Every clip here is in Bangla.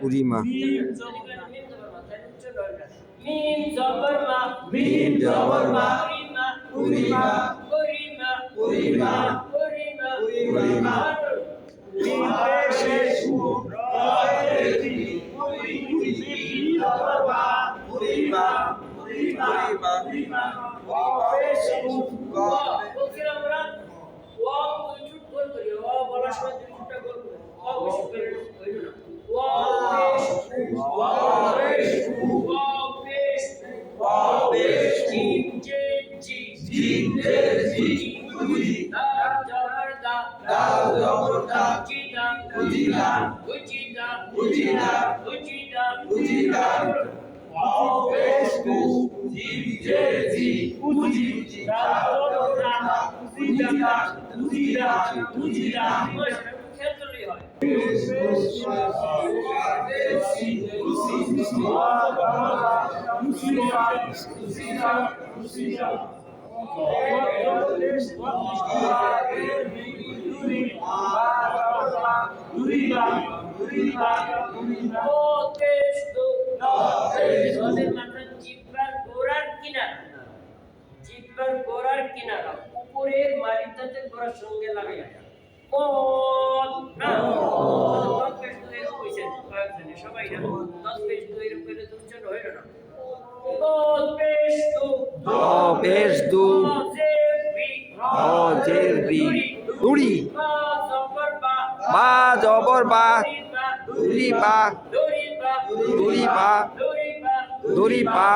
Urima. জিব্বার গোড়ার কিনারা উপরের মারিতাতে গোড়ার সঙ্গে লাগাইয়া কোন না 10 পেজ তো এরকম হইছে কয়েকজনে সবাই না 10 পেজ তো এরকম করে দুজন হইল না 10 পেজ তো জেরবি উড়ি বা জবর বা দুরি বা দড়ি বা দুরি বা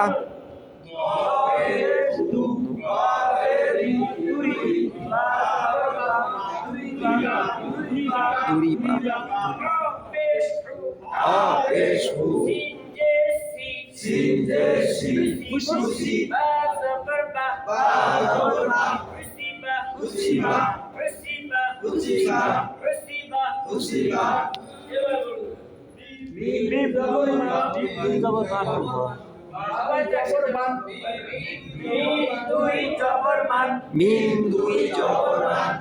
মিম দুই জবর মান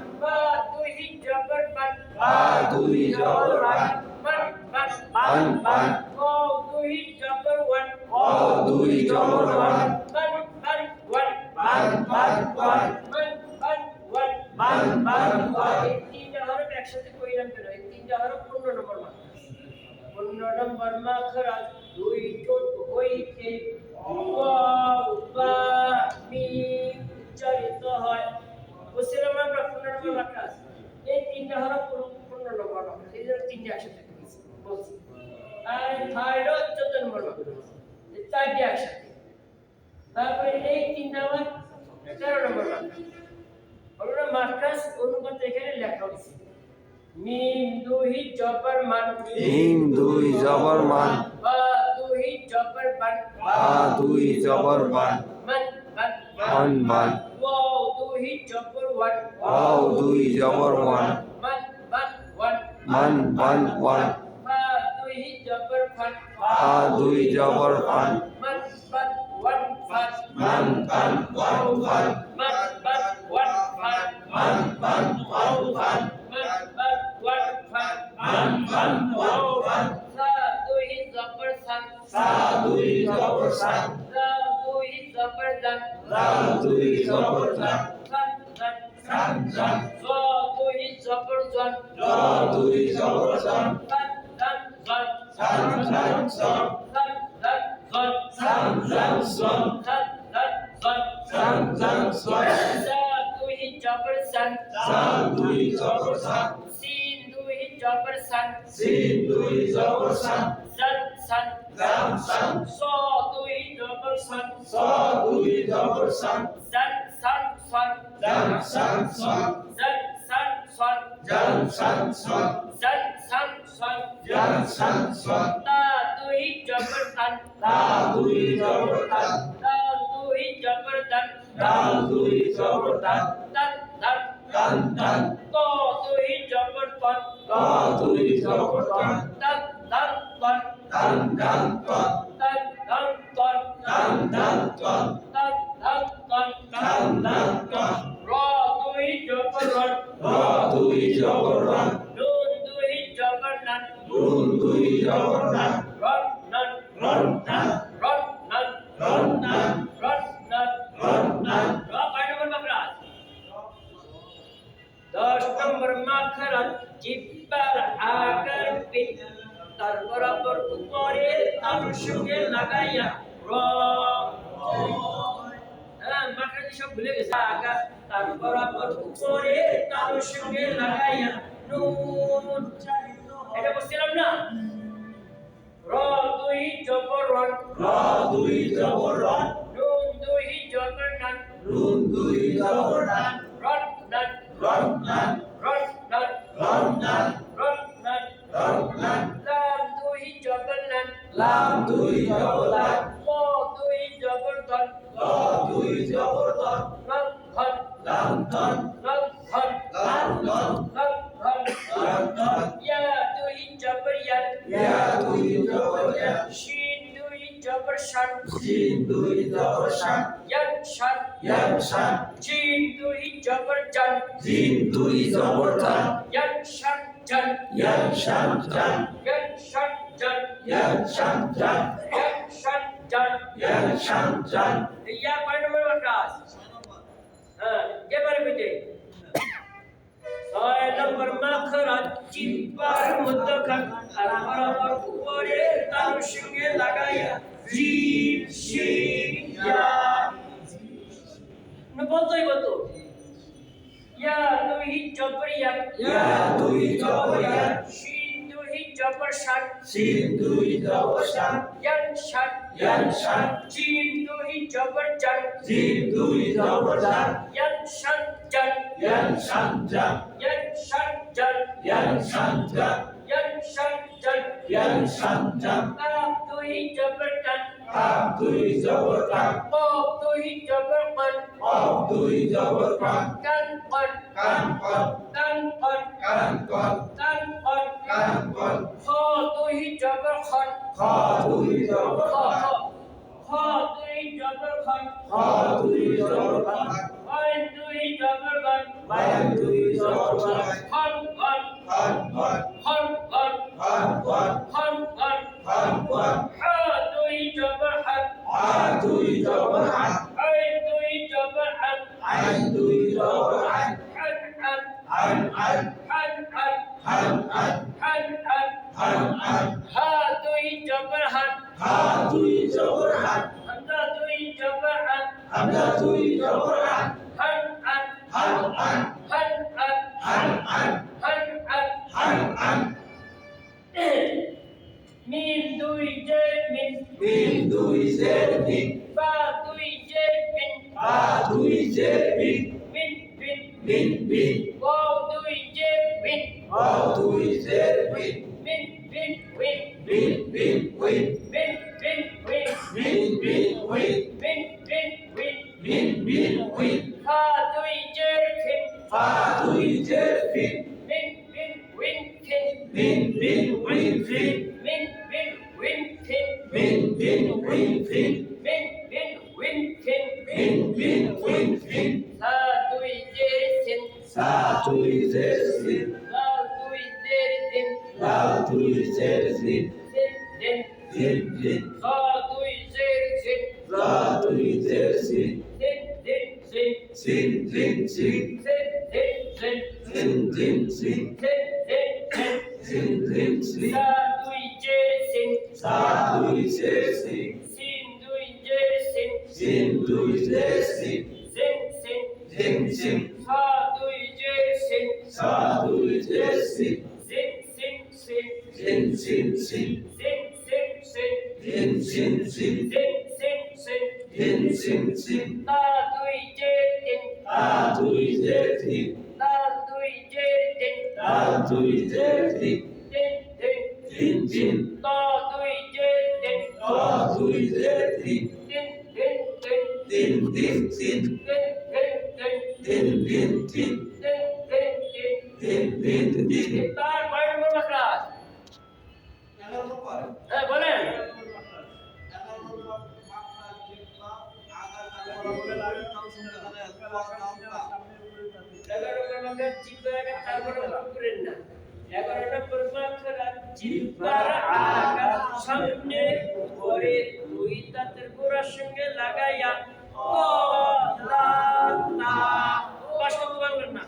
বা দুই জবর মান মান ও দুই জবর ওয়ান তিনটা হরফ একসাথে কইলাম কেন এই তিনটা হরফ 15 নম্বর মান 15 নম্বর মাখরাজ দুই ঠোঁট হইতে ওয়াও বা মিম উচ্চারিত হয় বুঝছিলাম আমরা 15 নম্বর মাখরাজ এই তিনটা হরফ 15 নম্বর মাখরাজ এই যে তিনটা একসাথে বলছি আর থার্ড 14 নম্বর মাখরাজ এই চারটি একসাথে তারপরে এই তিনটা আমার মাখরাজ অনুপাত এখানে লেখা হয়েছে মিম দুই জবর মান মিম দুই জবর মান বা দুই জবর বান বা দুই জবর বান মান বান মান বান ওয়াও দুই জবর ওয়ান ওয়াও দুই জবর ওয়ান মান বান ওয়ান মান বান ওয়ান বা দুই জবর ফান বা দুই জবর ফান মান বান ওয়ান ফান মান বান ওয়ান ফান মান বান ওয়ান ফান মান বান ওয়ান ফান মান বান ওয়ান ফান মান বান ওয়ান ফান সা দুই জবর সান সা দুই জবর সান লাম দুই জবর দান লাম দুই জবর লাম সান দান সান সান জ দুই জবর জন জ দুই জবর সান সান দান জন সান সান সন সান দান জন সান সান সন সান দান জন সান সান সন সা দুই জবর সান সা দুই জবর সান সিন দুই জবর সান সিন দুই জবর সান জান সান জাম সান স দুই জবর সান স দুই জবর সান জান সান সান জাম সান সন জান সান সান জাম সান সন জান সান সান জাম সান সন তা দুই জবর তান তা দুই জবর তান তা দুই জবর তান দাল দুই জবর তান তান তান তান তান ত দুই জবর তন ত দুই জবর তান তান তান তন তান তান তন তান তান তন তান তান তন তান তান তন তান তান তন র দুই জবর রন র দুই জবর রান নুন দুই জবর নান নুন দুই জবর নান রন নান রন নান রন নান রন নান রন নান রন নান র কয় নম্বর মাখরাজ 10 নম্বর মাখরাজ জিব্বার আকার পিঠ তার বরাবর উপরে তালুর সঙ্গে লাগাইয়া র হ্যাঁ মাখরাজ সব ভুলে গেছে আগা তার বরাবর উপরে তালুর সঙ্গে লাগাইয়া নুন এটা বলছিলাম না র দুই জবর রন র দুই জবর রন নুন দুই জবর নান নুন দুই জবর নান রন নান রন নান রন নান রন নান রন নান রন নান লাম দুই জবর নান লাম দুই জবর লাম ল দুই জবর ধন ল দুই জবর তন লাম ধন লাম তন লাম ধন লাম তন লাম ধন লাম তন ইয়া দুই জবর ইয়ান ইয়া দুই জবর ইয়া শিন দুই জবর শান সিন দুই জবর শান ইয়ান শান ইয়ান শান জিম দুই জবর জান জিন দুই জবর জান ইয়ান শান জান ইয়ান শান জান ইয়ান শান জান ইয়ান শান জান ইয়ান শান জান ইয়ান শান জান ইয়া কয় নম্বর মাখরাজ হ্যাঁ এবারে বিটে 6 নম্বর মাখরাজ জিব্বার মধ্যখান আর বরাবর উপরে তালুর সঙ্গে লাগাইয়া জিম শিন ইয়া না বলতোই বলতো ইয়া দুই জবর ইয়া ইয়া দুই জবর ইয়া শিন দুই জবর শান সিন দুই জবর শান ইয়ান শান ইয়ান শান জিম দুই জবর জান জিন দুই জবর জান ইয়ান শান জান ইয়ান শান জান ইয়ান শান জান ইয়ান শান জান ইয়ান শান জান ইয়ান শান জান কাম দুই জবর টান কাম দুই জবর কাম কফ দুই জবর মান কফ দুই জবর কাম কান কন কাম কন কান কন কান কন কান কন কান কন খ দুই জবর খন খ দুই জবর খ খ খ দুই জবর খন খ দুই জবর খ আইন দুই জবর গন বায়ান দুই জবর খ খন গন খান কন খন গন খান কন খন গন খান কন হা দুই জবর হাত আ দুই জবর হাত আইন দুই জবর হাত আইন দুই জবর আইন হাত হাত আইন আইন হাত হাত আইন আইন হাত হাত আইন আইন হা দুই জবর হাত হা দুই জবর হাত হামজা দুই জবর হাত হামজা দুই জবর হাত হাত হাত হান আন হাত হাত হান আন হাত হাত হান আন মিম দুই জে মিম মিম দুই জের মিম বা দুই জে মিন বা দুই জের মিম মিন মিন bin bin Wow dui je win. Wow dui zer win Win win win. Bin bin win Win win win. Bin bin win Win win win. Bin bin win Fa dui je fin. Fa dui zer fin Win win win fin. Bin bin win fin Win win win fin. Bin bin win fin Win win win fin. Bin bin win fin Sa dui je sin. Sa dui zer sin Dal dui je din. Dal dui zer sin Sin din. Din din Sa dui je sin. Sa dui zer sin Sin din sin. Sin din sin Sin din sin. Sin din sin Sin din sin. Sin din sin Sa dui je sin. Sa dui zer sin Sin dui je sin. Sin dui zer sin Sin sin. Sin sin Sa dui je sin. Sa dui zer sin Sin sin sin. Sin sin sin Sin sin sin. Sin sin sin Sin sin sin. Sin sin sin Ta dui je tin. Ta dui zer tin Ta dui je tin. Ta dui zer tin Tin tin. Tin tin Ta dui je tin. Ta dui zer tin Tin tin tin. Tin tin tin Tin tin tin. Tin tin tin Tin tin tin. Tin tin tin তার কয় নম্বর ক্লাস? হ্যাঁ বলেন। 11 নম্বর জিব্বার তারপরে করেন না। 11 নম্বর মাখরা জিব্বার আগার সামনে করে দুই দাঁতের গোড়ার সঙ্গে লাগাইয়া লা তা কষ্ট করবেন না।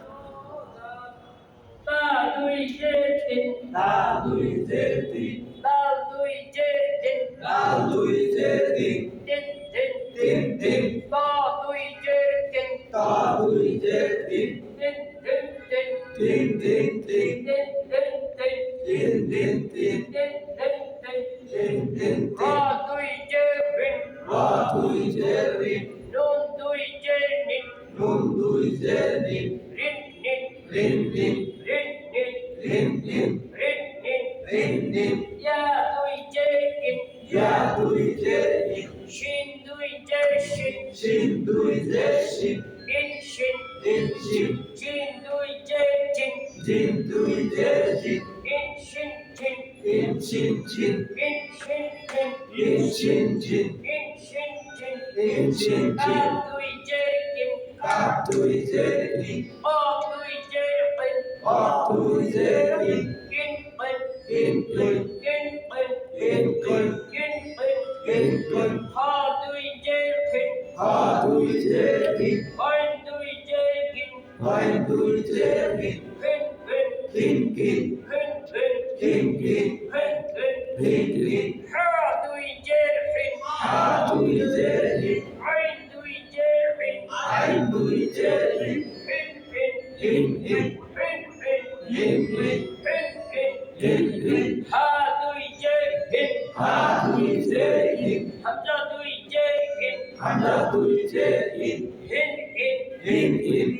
তা দুই যে তিন Ta dui zer tin লাল দুই যে তিন Ta dui zer tin তিন তিন Tin tin তা দুই যে তিন Ta dui zer tin তিন তিন তিন Tin tin tin তিন তিন তিন Tin tin tin তিন তিন তিন Tin tin রা tin দুই যে বিন Ra dui zer rin নুন দুই যে নিন Nun dui zer nin Rin নিন Rin nin রিন নিন Rin nin রিন নিন Rin nin ইয়া দুই যে কিন Ya dui zer in শিন দুই যে শিন Shin dui zer shin ইন শিন In shin চিন দুই যে চিন Jin dui zer jin ইন শিন চিন In shin chin ইন শিন চিন In shin chin ইন শিন চিন In shin কা chin দুই যে কিন Ka dui zer in অ দুই যে কিন Ka dui zer in কিন কিন In in কিন কিন In kun কিন কিন In kun হা দুই যে কিন Ha dui zer in হইন দুই যে কিন Hai dui zer in কিন কিন Kin kin কিন কিন Kin kin কিন কিন Kin kin হা দুই যে কিন Ha dui zer in আইন দুই যে কিন Hai dui zer in কিন কিন In in কিন কিন In in কিন কিন In in হা দুই যে কিন Ha dui zer in Hamza দুই যে কিন Hamza dui zer in হিন ইন In in হিন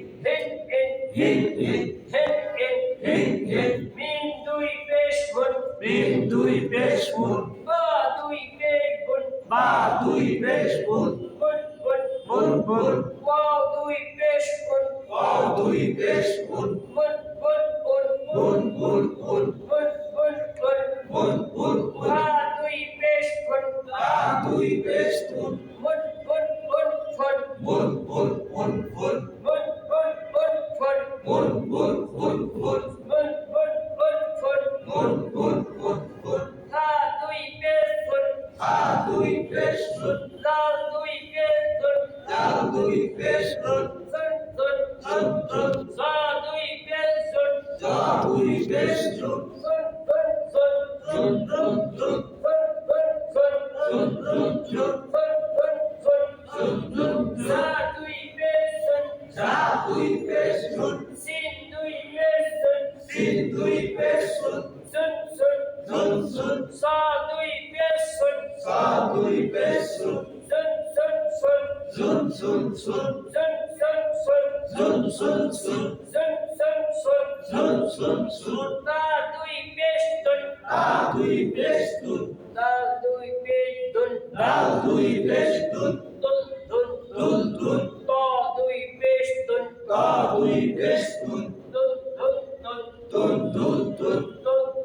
ইন In in হিন ইন In in মিন দুই পেশ গুণ Min dui besh mun বা দুই পেশ গুণ Ba dui besh mun গুণ গুণ Mun mun ওয়াও দুই পেশ গুণ Wow dui besh mun গুণ গুণ গুণ Mun mun mun গুণ গুণ গুণ Mun mun mun হা দুই পেশ গুণ Ba dui besh mun গুণ গুণ গুণ গুণ Mun mun mun mun গুণ গুণ গুণ গুণ Mun mun mun mun গুণ গুণ গুণ গুণ Mun mun mun mun হা দুই পেশ গুণ Ba dui besh mun লাল দুই পেশ গুণ Dal dui besh mun গুণ গুণ Dun dun সা দুই পেশ গুণ Da dui besh mun গুণ গুণ গুণ Dun dun dun গুণ গুণ গুণ Dun dun dun গুণ গুণ গুণ Dun dun সা dun দুই পেশ গুণ Da dui besh mun সিন দুই পেশ গুণ Sin dui besh mun সুন সুন Dun sun সা দুই পেশ গুণ Sa dui besh mun সুন সুন সুন Sun sun sun সুন সুন সুন জুন সুন সুন জুন সুন সুন জুন সুন সুন তা দুই পেশ দুন তা দুই পেশ দুন দাল দুই পেশ দুন দাল দুই পেশ দুন দুন দুন দুন দুন ত দুই পেশ দুন তা দুই পেশ দুন দুন দুন দুন দুন দুন দুন দুন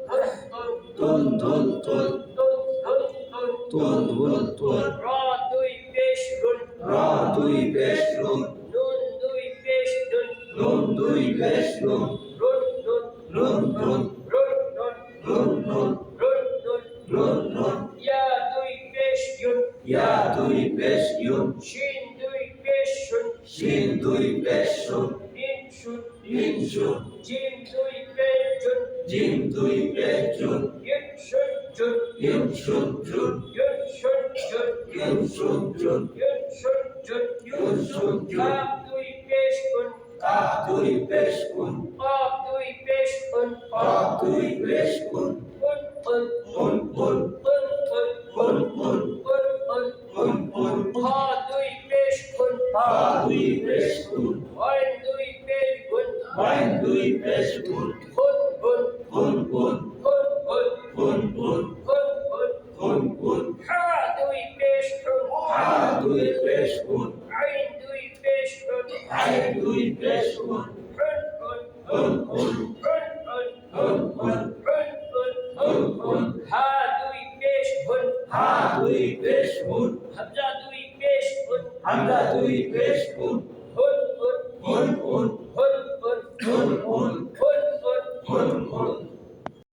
দুন দুন দুন দুন দুন দুন দুন দুন দুন র দুই পেশ দুন র দুই পেশ রুন নুন দুই পেশ দুন নুন দুই পেশ রুন রুন রুন রুন রুন রুন রুন রুন রুন রুন রুন রুন রুন ইয়া দুই পেশ ইউন ইয়া দুই পেশ ইউন শিন দুই পেশ শুন শিন দুই পেশ শুন নিন শুন ইন শুন জিম দুই পেশ জুন জিম দুই পেশ জুন ইন শুন জুন ইন শুন জুন ইন শুন জুন ইন শুন জুন ইন শুন জুন ইন শুন জুন কাপ দুই পেশ কুন তা দুই পেশ কুন কাপ দুই পেশ কুন তা দুই পেশ কুন কুন কুন কুন কুন কুন কুন কুন কুন কুন কুন কুন কুন হা দুই পেশ কুন তা দুই পেশ কুন ওয়াইন দুই পেশ কুন বাইন দুই পেশ কুন কুন কুন কুন কুন কুন কুন কুন কুন কুন কুন কুন কুন হা দুই পেশ কুন হা দুই পেশ কুন আইন দুই পেশ কুন আইন দুই পেশ কুন কুন কুন কুন কুন কুন কুন কুন কুন কুন কুন কুন কুন হা দুই পেশ কুন হা দুই পেশ কুন হামজা দুই পেশ কুন হামজা দুই পেশ